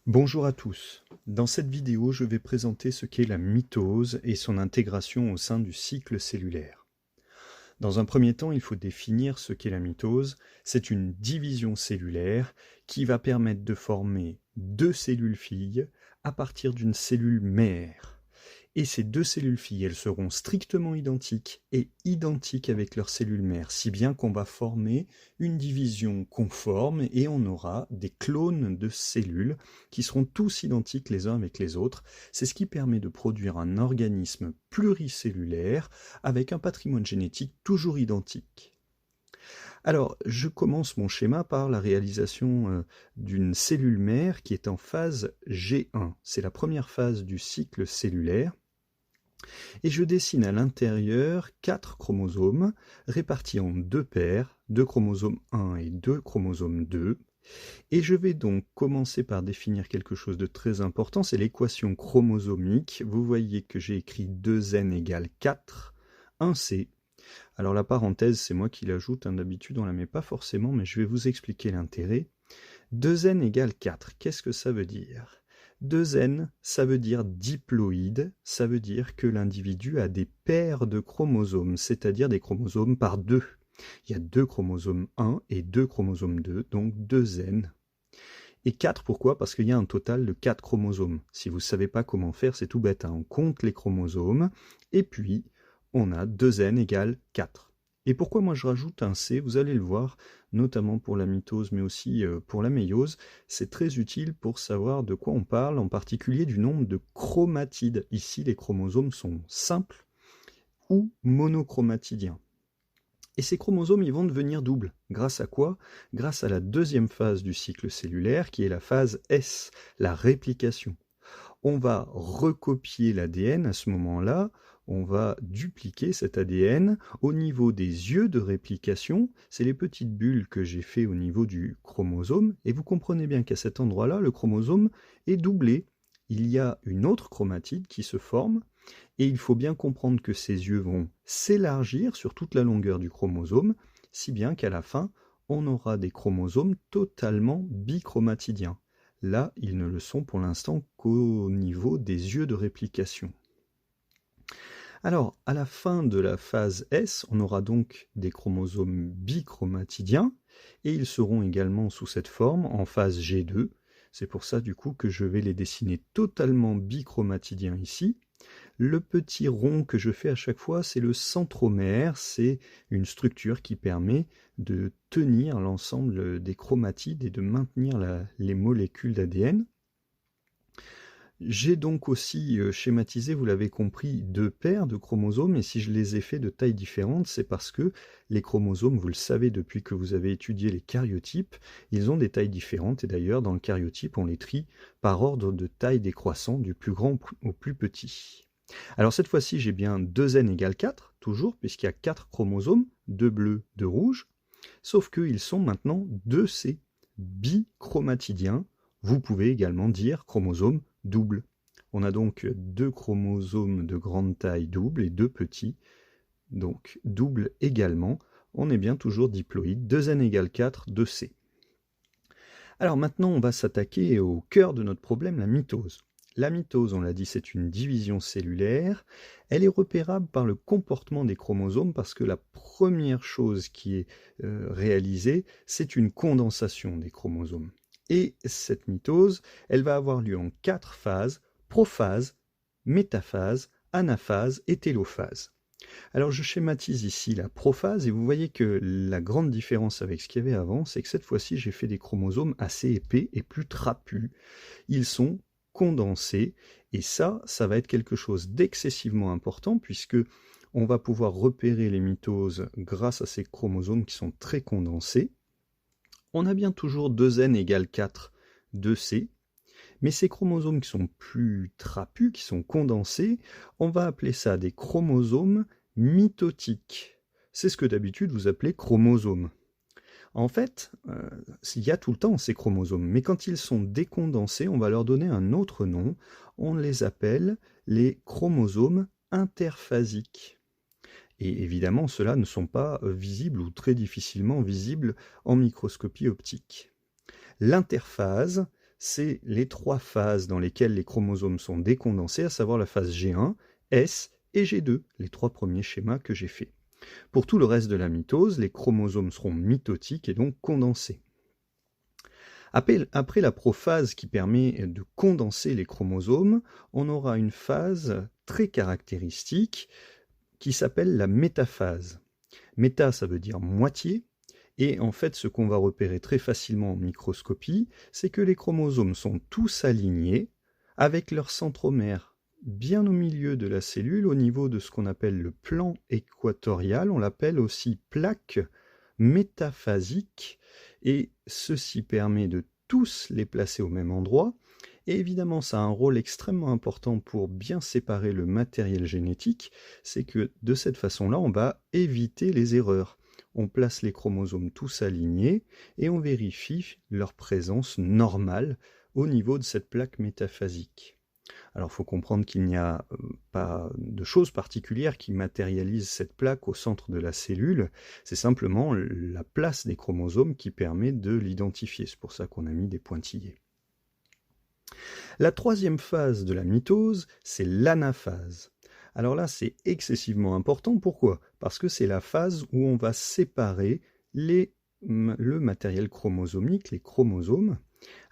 Bonjour à tous. Dans cette vidéo, je vais présenter ce qu'est la mitose et son intégration au sein du cycle cellulaire. Dans un premier temps, il faut définir ce qu'est la mitose. C'est une division cellulaire qui va permettre de former deux cellules filles à partir d'une cellule mère. Et ces deux cellules filles, elles seront strictement identiques et identiques avec leurs cellules mères, si bien qu'on va former une division conforme et on aura des clones de cellules qui seront tous identiques les uns avec les autres. C'est ce qui permet de produire un organisme pluricellulaire avec un patrimoine génétique toujours identique. Alors, je commence mon schéma par la réalisation d'une cellule mère qui est en phase G1. C'est la première phase du cycle cellulaire. Et je dessine à l'intérieur 4 chromosomes répartis en deux paires, deux chromosomes 1 et deux chromosomes 2. Et je vais donc commencer par définir quelque chose de très important, c'est l'équation chromosomique. Vous voyez que j'ai écrit 2n égale 4, 1c. Alors la parenthèse, c'est moi qui l'ajoute, d'habitude on ne la met pas forcément, mais je vais vous expliquer l'intérêt. 2n égale 4, qu'est-ce que ça veut dire ? 2n, ça veut dire diploïde, ça veut dire que l'individu a des paires de chromosomes, c'est-à-dire des chromosomes par deux. Il y a deux chromosomes 1 et deux chromosomes 2, donc 2n. Et 4, pourquoi ? Parce qu'il y a un total de 4 chromosomes. Si vous ne savez pas comment faire, c'est tout bête, on compte les chromosomes, et puis on a 2n égale 4. Et pourquoi moi je rajoute un C ? Vous allez le voir, notamment pour la mitose, mais aussi pour la méiose. C'est très utile pour savoir de quoi on parle, en particulier du nombre de chromatides. Ici, les chromosomes sont simples ou monochromatidiens. Et ces chromosomes, ils vont devenir doubles. Grâce à quoi ? Grâce à la deuxième phase du cycle cellulaire, qui est la phase S, la réplication. On va recopier l'ADN à ce moment-là, on va dupliquer cet ADN au niveau des yeux de réplication, c'est les petites bulles que j'ai fait au niveau du chromosome, et vous comprenez bien qu'à cet endroit-là, le chromosome est doublé. Il y a une autre chromatide qui se forme, et il faut bien comprendre que ces yeux vont s'élargir sur toute la longueur du chromosome, si bien qu'à la fin, on aura des chromosomes totalement bichromatidiens. Là, ils ne le sont pour l'instant qu'au niveau des yeux de réplication. Alors, à la fin de la phase S, on aura donc des chromosomes bichromatidiens, et ils seront également sous cette forme en phase G2. C'est pour ça du coup que je vais les dessiner totalement bichromatidiens ici. Le petit rond que je fais à chaque fois, c'est le centromère, c'est une structure qui permet de tenir l'ensemble des chromatides et de maintenir les molécules d'ADN. J'ai donc aussi schématisé, vous l'avez compris, deux paires de chromosomes, et si je les ai faits de tailles différentes, c'est parce que les chromosomes, vous le savez depuis que vous avez étudié les karyotypes, ils ont des tailles différentes, et d'ailleurs dans le karyotype, on les trie par ordre de taille décroissant, du plus grand au plus petit. Alors cette fois-ci, j'ai bien 2n égale 4, toujours, puisqu'il y a 4 chromosomes, 2 bleus, 2 rouges, sauf qu'ils sont maintenant 2C, bichromatidiens. Vous pouvez également dire chromosome double. On a donc deux chromosomes de grande taille double et deux petits, donc double également. On est bien toujours diploïde, 2n égale 4, 2C. Alors maintenant, on va s'attaquer au cœur de notre problème, la mitose. La mitose, on l'a dit, c'est une division cellulaire. Elle est repérable par le comportement des chromosomes parce que la première chose qui est réalisée, c'est une condensation des chromosomes. Et cette mitose, elle va avoir lieu en 4 phases, prophase, métaphase, anaphase et télophase. Alors je schématise ici la prophase et vous voyez que la grande différence avec ce qu'il y avait avant, c'est que cette fois-ci j'ai fait des chromosomes assez épais et plus trapus. Ils sont condensés et ça va être quelque chose d'excessivement important puisque on va pouvoir repérer les mitoses grâce à ces chromosomes qui sont très condensés. On a bien toujours 2n égale 4, 2c, mais ces chromosomes qui sont plus trapus, qui sont condensés, on va appeler ça des chromosomes mitotiques. C'est ce que d'habitude vous appelez chromosomes. En fait, il y a tout le temps ces chromosomes, mais quand ils sont décondensés, on va leur donner un autre nom. On les appelle les chromosomes interphasiques. Et évidemment, ceux-là ne sont pas visibles ou très difficilement visibles en microscopie optique. L'interphase, c'est les 3 phases dans lesquelles les chromosomes sont décondensés, à savoir la phase G1, S et G2, les 3 premiers schémas que j'ai faits. Pour tout le reste de la mitose, les chromosomes seront mitotiques et donc condensés. Après la prophase qui permet de condenser les chromosomes, on aura une phase très caractéristique qui s'appelle la métaphase. Méta, ça veut dire moitié, et en fait, ce qu'on va repérer très facilement en microscopie, c'est que les chromosomes sont tous alignés avec leur centromère bien au milieu de la cellule, au niveau de ce qu'on appelle le plan équatorial. On l'appelle aussi plaque métaphasique, et ceci permet de tous les placer au même endroit. Et évidemment, ça a un rôle extrêmement important pour bien séparer le matériel génétique, c'est que de cette façon-là, on va éviter les erreurs. On place les chromosomes tous alignés et on vérifie leur présence normale au niveau de cette plaque métaphasique. Alors il faut comprendre qu'il n'y a pas de choses particulières qui matérialisent cette plaque au centre de la cellule, c'est simplement la place des chromosomes qui permet de l'identifier, c'est pour ça qu'on a mis des pointillés. La troisième phase de la mitose, c'est l'anaphase. Alors là, c'est excessivement important. Pourquoi? Parce que c'est la phase où on va séparer le matériel chromosomique, les chromosomes.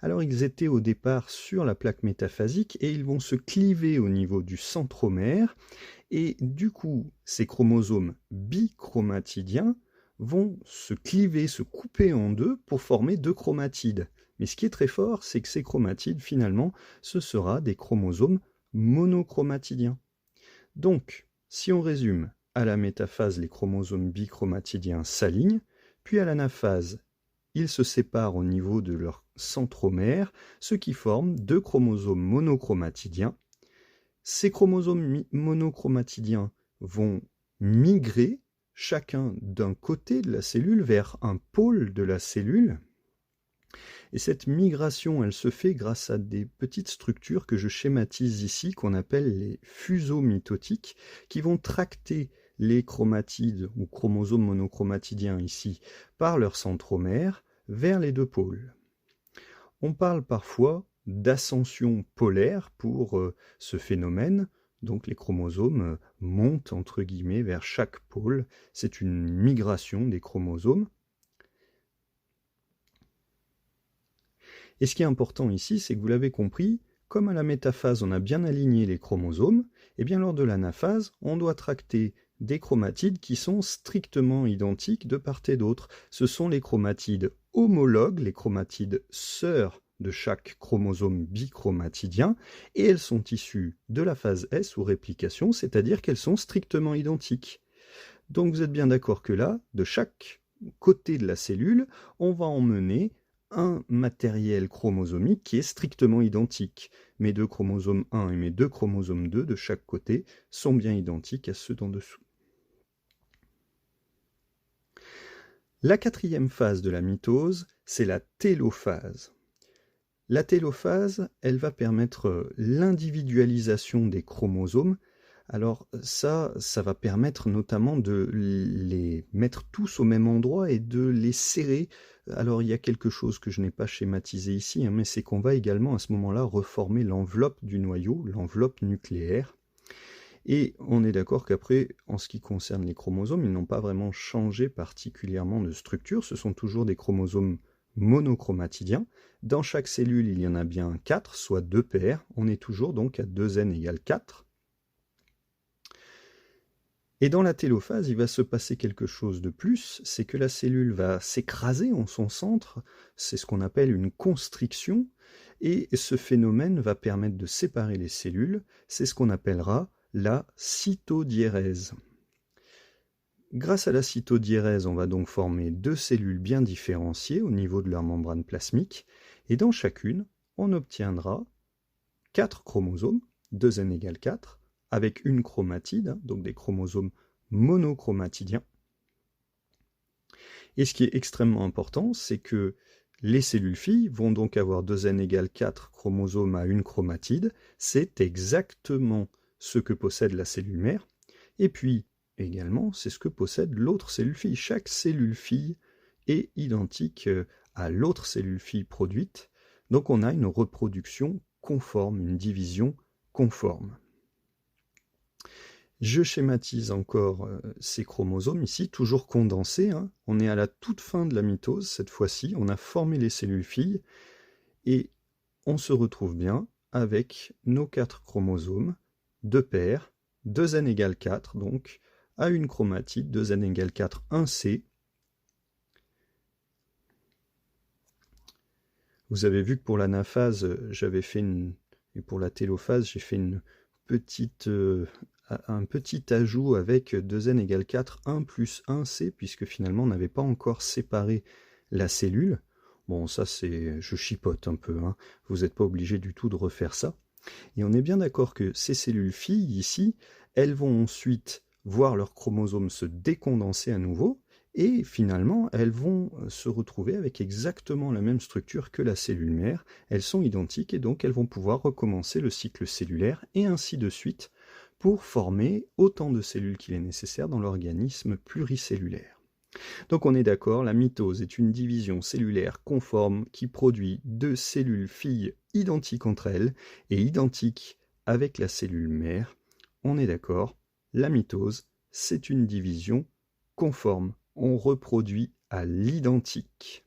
Alors ils étaient au départ sur la plaque métaphasique et ils vont se cliver au niveau du centromère. Et du coup, ces chromosomes bichromatidiens vont se cliver, se couper en deux pour former 2 chromatides. Mais ce qui est très fort, c'est que ces chromatides, finalement, ce sera des chromosomes monochromatidiens. Donc, si on résume, à la métaphase, les chromosomes bichromatidiens s'alignent, puis à l'anaphase, ils se séparent au niveau de leur centromère, ce qui forme 2 chromosomes monochromatidiens. Ces chromosomes monochromatidiens vont migrer chacun d'un côté de la cellule vers un pôle de la cellule. Et cette migration, elle se fait grâce à des petites structures que je schématise ici, qu'on appelle les fuseaux mitotiques, qui vont tracter les chromatides ou chromosomes monochromatidiens ici par leur centromère vers les 2 pôles. On parle parfois d'ascension polaire pour ce phénomène, donc les chromosomes montent entre guillemets vers chaque pôle, c'est une migration des chromosomes. Et ce qui est important ici, c'est que vous l'avez compris, comme à la métaphase on a bien aligné les chromosomes, et bien lors de l'anaphase, on doit tracter des chromatides qui sont strictement identiques de part et d'autre. Ce sont les chromatides homologues, les chromatides sœurs de chaque chromosome bichromatidien, et elles sont issues de la phase S ou réplication, c'est-à-dire qu'elles sont strictement identiques. Donc vous êtes bien d'accord que là, de chaque côté de la cellule, on va emmener un matériel chromosomique qui est strictement identique. Mes 2 chromosomes 1 et mes 2 chromosomes 2 de chaque côté sont bien identiques à ceux d'en dessous. La 4e phase de la mitose, c'est la télophase. La télophase, elle va permettre l'individualisation des chromosomes. Alors ça va permettre notamment de les mettre tous au même endroit et de les serrer. Alors il y a quelque chose que je n'ai pas schématisé ici, mais c'est qu'on va également à ce moment-là reformer l'enveloppe du noyau, l'enveloppe nucléaire. Et on est d'accord qu'après, en ce qui concerne les chromosomes, ils n'ont pas vraiment changé particulièrement de structure, ce sont toujours des chromosomes monochromatidiens. Dans chaque cellule, il y en a bien 4, soit 2 paires. On est toujours donc à 2n égale 4. Et dans la télophase, il va se passer quelque chose de plus, c'est que la cellule va s'écraser en son centre, c'est ce qu'on appelle une constriction, et ce phénomène va permettre de séparer les cellules, c'est ce qu'on appellera la cytodiérèse. Grâce à la cytodiérèse, on va donc former 2 cellules bien différenciées au niveau de leur membrane plasmique, et dans chacune, on obtiendra 4 chromosomes, 2n égale 4, avec une chromatide, donc des chromosomes monochromatidiens. Et ce qui est extrêmement important, c'est que les cellules filles vont donc avoir 2n égale 4 chromosomes à une chromatide, c'est exactement ce que possède la cellule mère, et puis également c'est ce que possède l'autre cellule fille. Chaque cellule fille est identique à l'autre cellule fille produite, Donc on a une reproduction conforme, une division conforme. Je schématise encore ces chromosomes ici, toujours condensés. Hein. On est à la toute fin de la mitose cette fois-ci. On a formé les cellules filles et on se retrouve bien avec nos 4 chromosomes, 2 paires, 2n égale 4, donc à une chromatide, 2n égale 4, 1C. Vous avez vu que pour l'anaphase, j'avais fait et pour la télophase, j'ai fait un petit ajout avec 2n égale 4, 1 plus 1C, puisque finalement on n'avait pas encore séparé la cellule. Bon, ça je chipote un peu, hein. Vous n'êtes pas obligé du tout de refaire ça. Et on est bien d'accord que ces cellules filles, ici, elles vont ensuite voir leurs chromosomes se décondenser à nouveau, et finalement, elles vont se retrouver avec exactement la même structure que la cellule mère. Elles sont identiques et donc elles vont pouvoir recommencer le cycle cellulaire et ainsi de suite pour former autant de cellules qu'il est nécessaire dans l'organisme pluricellulaire. Donc on est d'accord, la mitose est une division cellulaire conforme qui produit 2 cellules filles identiques entre elles et identiques avec la cellule mère. On est d'accord, la mitose, c'est une division conforme. On reproduit à l'identique.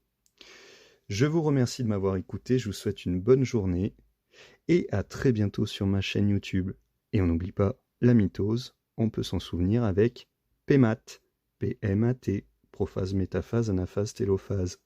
Je vous remercie de m'avoir écouté, je vous souhaite une bonne journée et à très bientôt sur ma chaîne YouTube. Et on n'oublie pas, la mitose, on peut s'en souvenir avec PMAT, P-M-A-T, prophase, métaphase, anaphase, télophase.